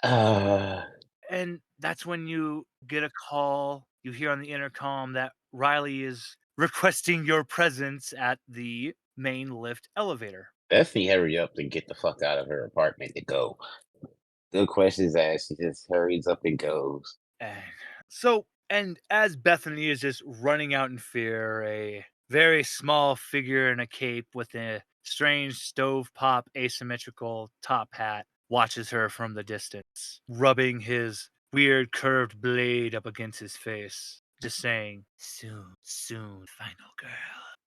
Speaker 6: Uh,
Speaker 1: And that's when you get a call. You hear on the intercom that Riley is requesting your presence at the main lift elevator.
Speaker 6: Bethany, hurry up and get the fuck out of her apartment to go. No questions asked. She just hurries up and goes.
Speaker 1: And as Bethany is just running out in fear, a very small figure in a cape with a strange stovetop asymmetrical top hat watches her from the distance, rubbing his weird curved blade up against his face, just saying, "Soon, soon, final girl."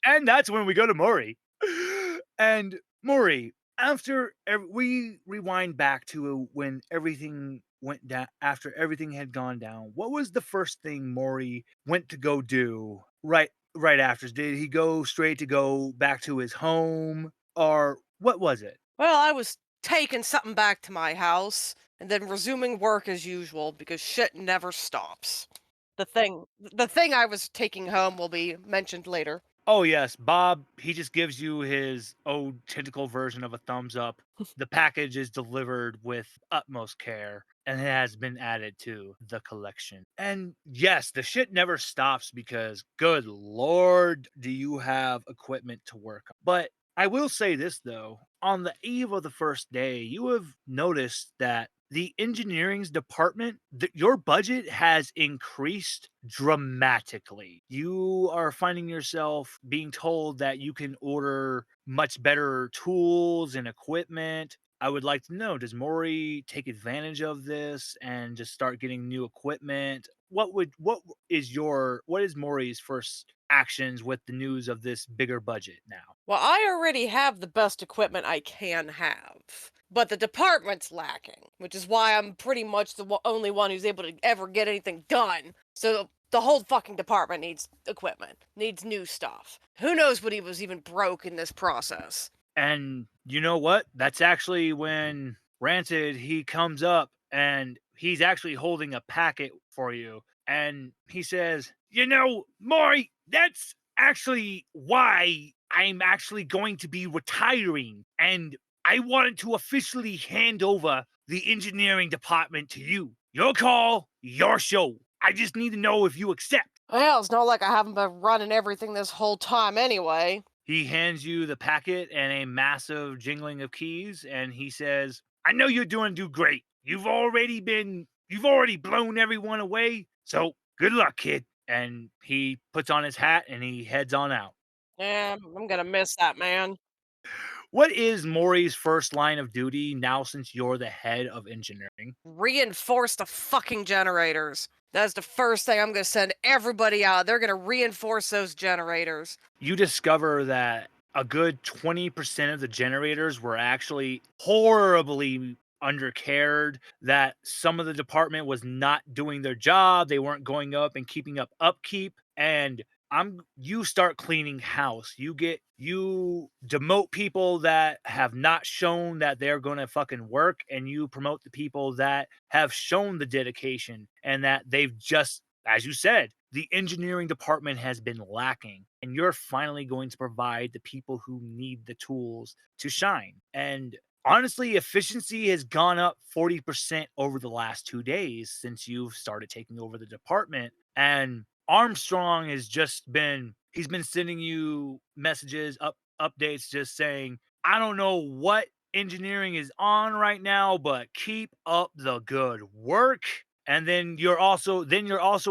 Speaker 1: And that's when we go to Maury. And Maury, we rewind back to when everything went down, after everything had gone down, what was the first thing Maury went to go do right after? Did he go straight to go back to his home, or what was it?
Speaker 7: Well, I was taking something back to my house and then resuming work as usual because shit never stops. The thing I was taking home will be mentioned later.
Speaker 1: Oh yes, Bob, he just gives you his old tentacle version of a thumbs up. The package is delivered with utmost care and it has been added to the collection. And yes, the shit never stops because good lord, do you have equipment to work on. But I will say this though, on the eve of the first day, you have noticed that the engineering's department, your budget has increased dramatically. You are finding yourself being told that you can order much better tools and equipment. I would like to know, does Maury take advantage of this and just start getting new equipment? What is Maury's first actions with the news of this bigger budget now?
Speaker 7: Well, I already have the best equipment I can have, but the department's lacking, which is why I'm pretty much the only one who's able to ever get anything done. So the whole fucking department needs equipment, needs new stuff. Who knows what he was even broke in this process?
Speaker 1: And you know what? That's actually when Rancid he comes up and he's actually holding a packet for you. And he says, Maury, that's actually why I'm actually going to be retiring. And I wanted to officially hand over the engineering department to you. Your call, your show. I just need to know if you accept.
Speaker 7: Well, it's not like I haven't been running everything this whole time anyway.
Speaker 1: He hands you the packet and a massive jingling of keys, and he says, I know you're do great. You've already blown everyone away, so good luck, kid. And he puts on his hat and he heads on out.
Speaker 7: Yeah, I'm gonna miss that man.
Speaker 1: What is Maury's first line of duty now since you're the head of engineering?
Speaker 7: Reinforce the fucking generators. That's the first thing I'm gonna send everybody out. They're gonna reinforce those generators.
Speaker 1: You discover that a good 20% of the generators were actually horribly undercared, that some of the department was not doing their job. They weren't going up and keeping up upkeep. And you start cleaning house. You demote people that have not shown that they're going to fucking work, and you promote the people that have shown the dedication and that they've just, as you said, the engineering department has been lacking, and you're finally going to provide the people who need the tools to shine. And honestly, efficiency has gone up 40% over the last 2 days since you've started taking over the department. And Armstrong he's been sending you messages, updates, just saying, I don't know what engineering is on right now, but keep up the good work. And then you're also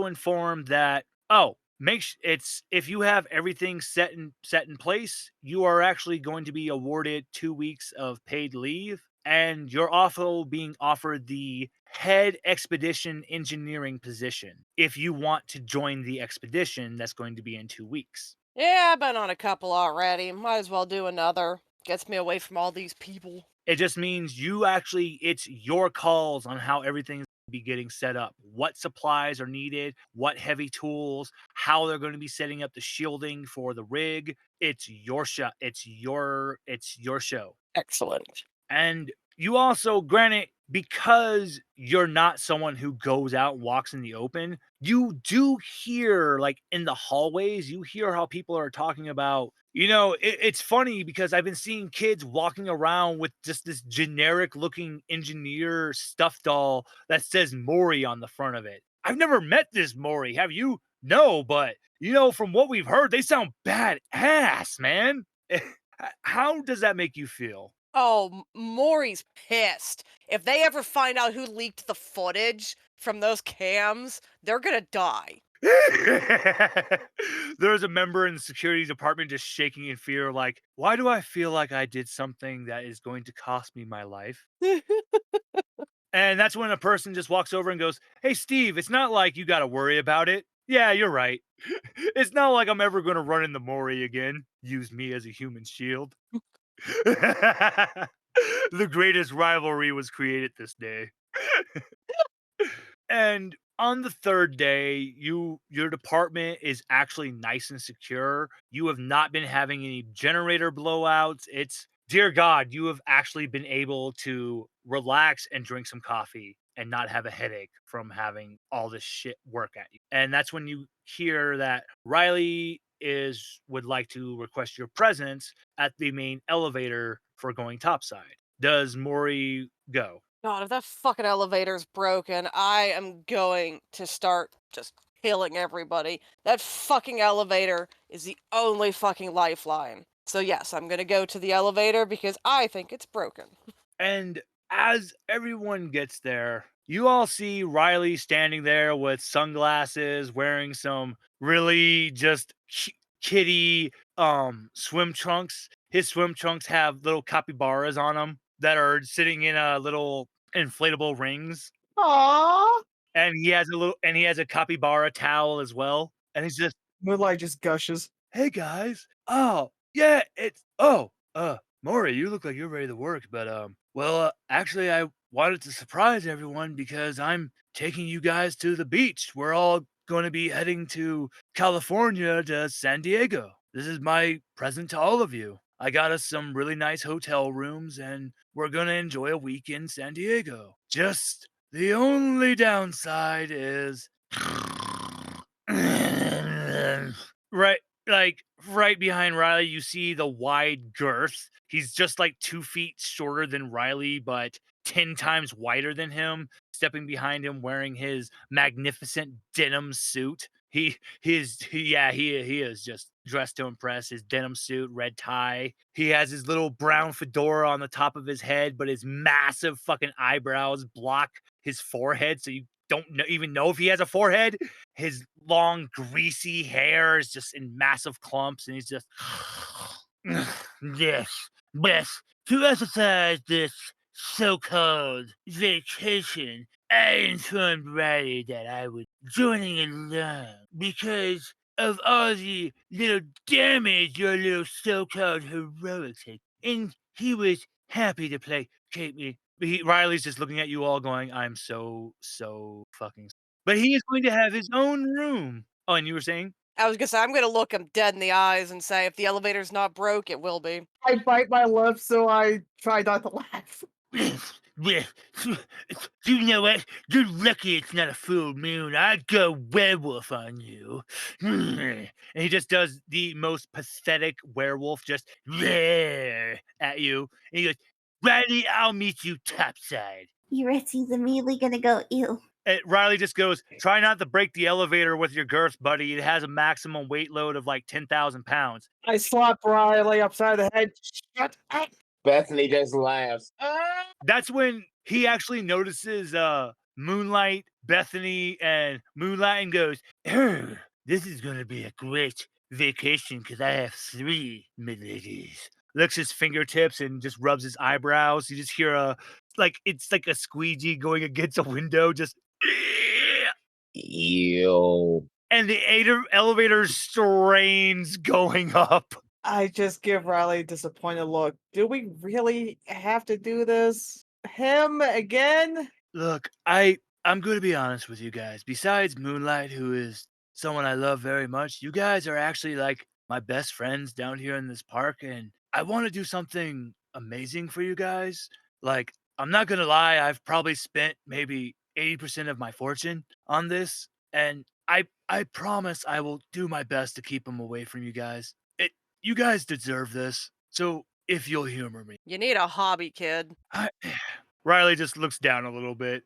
Speaker 1: informed that, oh, if you have everything set in place, you are actually going to be awarded 2 weeks of paid leave, and you're also being offered the head expedition engineering position if you want to join the expedition that's going to be in 2 weeks.
Speaker 7: Yeah, I've been on a couple already. Might as well do another. Gets me away from all these people.
Speaker 1: It just means it's your calls on how everything's be getting set up, what supplies are needed, what heavy tools, how they're going to be setting up the shielding for the rig. It's your show. It's your show.
Speaker 7: Excellent.
Speaker 1: And you also, granted, because you're not someone who goes out and walks in the open, you do hear, like, in the hallways, you hear how people are talking about, it's funny because I've been seeing kids walking around with just this generic looking engineer stuffed doll that says Maury on the front of it. I've never met this Maury. Have you? No, but, from what we've heard, they sound badass, man. How does that make you feel?
Speaker 7: Oh, Maury's pissed. If they ever find out who leaked the footage from those cams, they're gonna die.
Speaker 1: There's a member in the security department just shaking in fear, like, why do I feel like I did something that is going to cost me my life? And that's when a person just walks over and goes, hey, Steve, it's not like you got to worry about it. Yeah, you're right. It's not like I'm ever going to run into Maury again. Use me as a human shield. The greatest rivalry was created this day. And on the third day, your department is actually nice and secure. You have not been having any generator blowouts. It's, dear God, you have actually been able to relax and drink some coffee and not have a headache from having all this shit work at you. And that's when you hear that Riley would like to request your presence at the main elevator for going topside. Does Maury go?
Speaker 7: God, if that fucking elevator's broken, I am going to start just killing everybody. That fucking elevator is the only fucking lifeline. So yes, I'm gonna go to the elevator because I think it's broken.
Speaker 1: And as everyone gets there, you all see Riley standing there with sunglasses, wearing some really just kitty swim trunks. His swim trunks have little capybaras on them that are sitting in a little inflatable rings.
Speaker 2: Aww.
Speaker 1: And he has a capybara towel as well. And he's just,
Speaker 2: Moonlight just gushes.
Speaker 1: hey guys. Oh, yeah, Maury, you look like you're ready to work, but actually I wanted to surprise everyone because I'm taking you guys to the beach. We're all going to be heading to California, to San Diego. This is my present to all of you. I got us some really nice hotel rooms and we're going to enjoy a week in San Diego. Just the only downside is right, like right behind Riley, you see the wide girth. He's just like 2 feet shorter than Riley, but 10 times wider than him. Stepping behind him, wearing his magnificent denim suit. He is just dressed to impress. His denim suit, red tie. He has his little brown fedora on the top of his head, but his massive fucking eyebrows block his forehead, so you don't even know if he has a forehead. His long, greasy hair is just in massive clumps, and he's just, yes, to exercise this so-called vacation, I informed Riley that I was joining along because of all the little damage your little so-called heroics had. And he was happy to placate me. Riley's just looking at you all going, I'm so fucking... But he is going to have his own room. Oh, and you were saying?
Speaker 7: I was gonna say, I'm gonna look him dead in the eyes and say, if the elevator's not broke, it will be.
Speaker 2: I bite my lips, so I try not to laugh.
Speaker 1: Well, you know what? You're lucky it's not a full moon. I'd go werewolf on you. And he just does the most pathetic werewolf, just at you. And he goes, Riley, I'll meet you topside.
Speaker 5: Euryt's immediately gonna go, ew.
Speaker 1: And Riley just goes, try not to break the elevator with your girth, buddy. It has a maximum weight load of like 10,000 pounds.
Speaker 2: I slap Riley upside the head. Shut up!
Speaker 6: Bethany just laughs.
Speaker 1: That's when he actually notices Moonlight, Bethany, and Moonlight and goes, this is going to be a great vacation because I have 3 miladies. Licks his fingertips and just rubs his eyebrows. You just hear it's like a squeegee going against a window, just
Speaker 6: Ew.
Speaker 1: and the elevator strains going up.
Speaker 2: I just give Riley a disappointed look. Do we really have to do this? Him again?
Speaker 1: Look, I'm going to be honest with you guys. Besides Moonlight, who is someone I love very much, you guys are actually like my best friends down here in this park, and I want to do something amazing for you guys. Like, I'm not going to lie, I've probably spent maybe 80% of my fortune on this, and I promise I will do my best to keep them away from you guys. You guys deserve this. So if you'll humor me.
Speaker 7: You need a hobby, kid.
Speaker 1: Riley just looks down a little bit.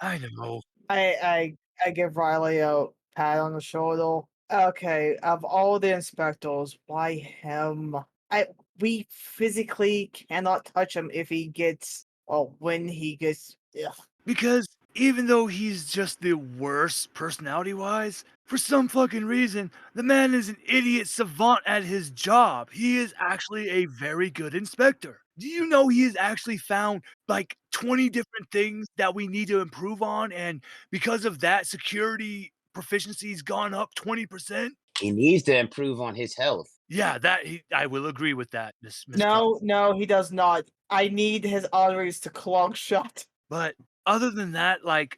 Speaker 1: I know.
Speaker 2: I give Riley a pat on the shoulder. Okay, of all the inspectors, why him? We physically cannot touch him if he gets, well, when he gets. Ugh.
Speaker 1: Because even though he's just the worst personality-wise, for some fucking reason, the man is an idiot savant at his job. He is actually a very good inspector. Do you know he has actually found like 20 different things that we need to improve on? And because of that, security proficiency's gone up 20%?
Speaker 6: He needs to improve on his health.
Speaker 1: Yeah, I will agree with that, Miss
Speaker 2: No, he does not. I need his arteries to clog shut.
Speaker 1: But other than that, like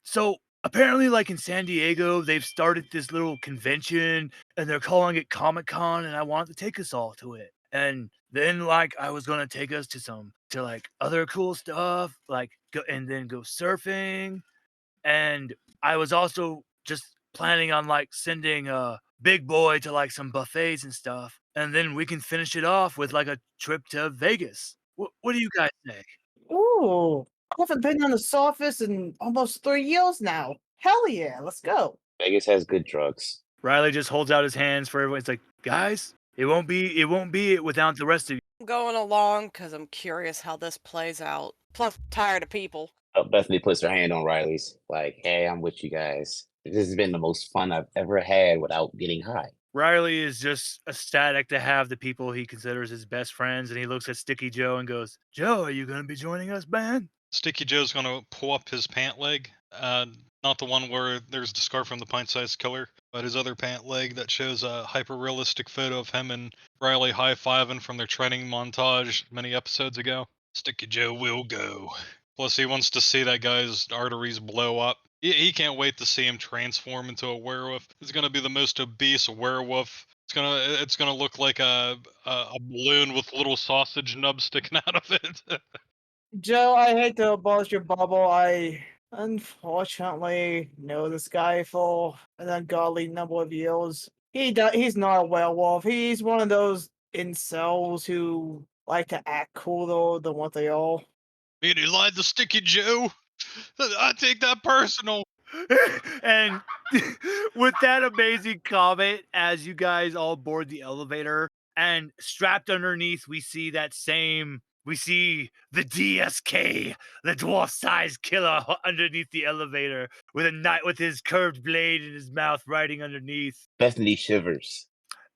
Speaker 1: so apparently like in San Diego, they've started this little convention and they're calling it Comic-Con, and I wanted to take us all to it. And then like I was gonna take us to like other cool stuff, like and then go surfing. And I was also just planning on like sending Big Boy to like some buffets and stuff. And then we can finish it off with like a trip to Vegas. What do you guys think?
Speaker 2: Ooh, I haven't been on the surface in almost 3 years now. Hell yeah, let's go.
Speaker 6: Vegas has good drugs.
Speaker 1: Riley just holds out his hands for everyone. It's like, guys, it won't be it without the rest of you.
Speaker 7: I'm going along because I'm curious how this plays out. Plus, I'm tired of people.
Speaker 6: Bethany puts her hand on Riley's, like, hey, I'm with you guys. This has been the most fun I've ever had without getting high.
Speaker 1: Riley is just ecstatic to have the people he considers his best friends, and he looks at Sticky Joe and goes, Joe, are you going to be joining us, man?
Speaker 4: Sticky Joe's going to pull up his pant leg. Not the one where there's the scar from the pint-sized killer, but his other pant leg that shows a hyper-realistic photo of him and Riley high-fiving from their training montage many episodes ago. Sticky Joe will go. Plus, he wants to see that guy's arteries blow up. He can't wait to see him transform into a werewolf. It's gonna be the most obese werewolf. It's gonna look like a balloon with little sausage nubs sticking out of it.
Speaker 2: Joe, I hate to burst your bubble. I unfortunately know this guy for an ungodly number of years. He's not a werewolf. He's one of those incels who like to act cooler than what they are.
Speaker 4: And he lied to Sticky Joe. I take that personal.
Speaker 1: And with that amazing comment, as you guys all board the elevator, and strapped underneath, we see the DSK, the dwarf-sized killer, underneath the elevator with his curved blade in his mouth, riding underneath.
Speaker 6: Bethany shivers.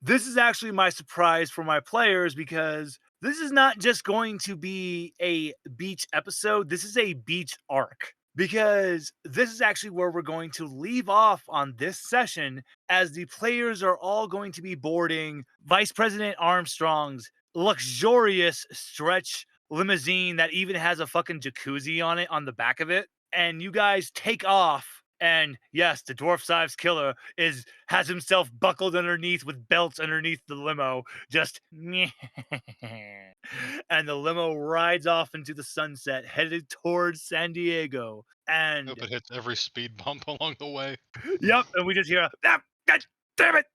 Speaker 1: This is actually my surprise for my players because this is not just going to be a beach episode. This is a beach arc. Because this is actually where we're going to leave off on this session, as the players are all going to be boarding Vice President Armstrong's luxurious stretch limousine that even has a fucking jacuzzi on it on the back of it. And you guys take off And yes, the dwarf size killer has himself buckled underneath with belts underneath the limo, just and the limo rides off into the sunset, headed towards San Diego. And
Speaker 4: Hope it hits every speed bump along the way.
Speaker 1: yep, and we just hear God damn it.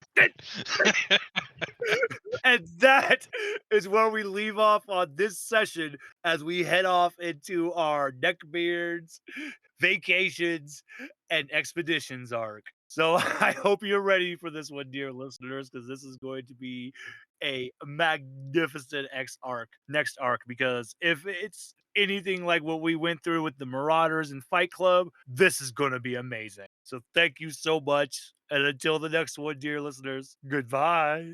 Speaker 1: And that is where we leave off on this session as we head off into our neckbeards, vacations, and expeditions arc. So I hope you're ready for this one, dear listeners, because this is going to be a magnificent next arc. Because if it's anything like what we went through with the Marauders and Fight Club, this is going to be amazing. So thank you so much. And until the next one, dear listeners, goodbye.